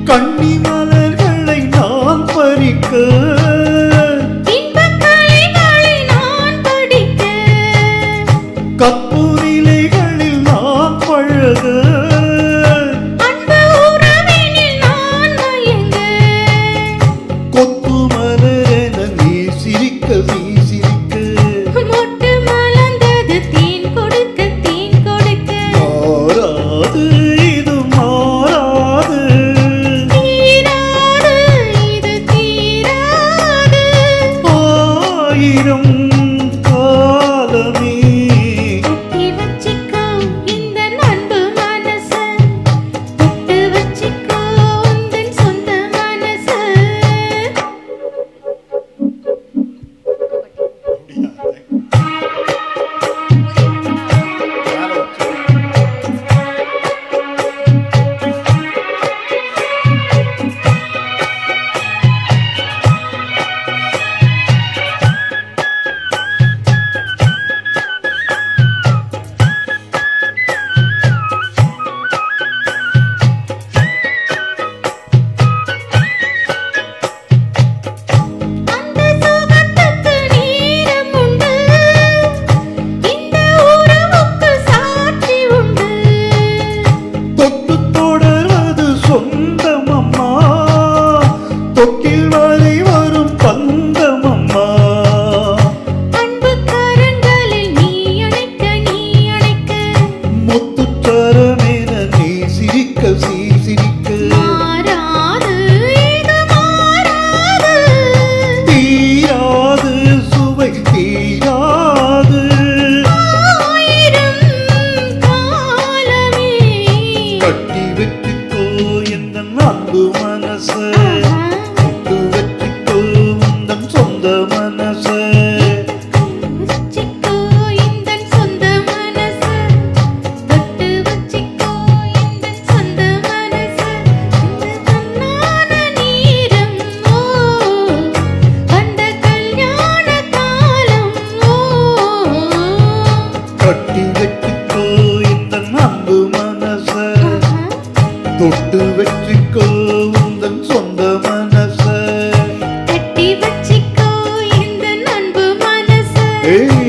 கண்ணி மலர்களை நான் பறிக்க கற்பூரிலைகளில் நான் பழக கொத்து மலரென நீ சிரிக்க நீ சிரிக்க மொட்டு மலர்ந்தது தேன் கொடுக்க தேன் கொடுக்க மாறாது இது மாறாது தீராது இது தீராது ஆயிரம் காலமே கட்டி வச்சிக்கோ இந்த அன்பு மனச தொட்டு வச்சிக்கோ உந்தன் சொந்த மனச அந்த சுகத்துக்கு நேரம் உண்டு இந்த உறவுக்கு சாட்சி உண்டு தொட்டு தொடர்வது சொந்தம் அம்மா தொட்டில் வரை வரும் பந்தம் அம்மா அன்பு கரங்களில் நீ அணைக்க முத்துச்சரமென நீ சிரிக்க சிரிக்க மாறாது இது மாறாது தீராது சுவை தீராது ஆயிரம் காலமே கட்டி வெற்றிக்கோ எந்த அன்பு மனச தொட்டு வெற்றிக்கோ உந்தன் சொந்த மனச வச்சிக்கோ இந்தன் சொந்த மனச தொட்டு வச்சிக்கோ இந்தன் சொந்த மனச இந்த தன்னான நேரம் ஓ வந்த கல்யாண காலம் ஓ கட்டி வெற்றிக்கோ எந்த அன்பு மனச தொட்டு வெற்றிக்கோ உந்தன் சொந்த மனச கட்டி வச்சிக்கோ இந்தன் அன்பு மனச ஏய்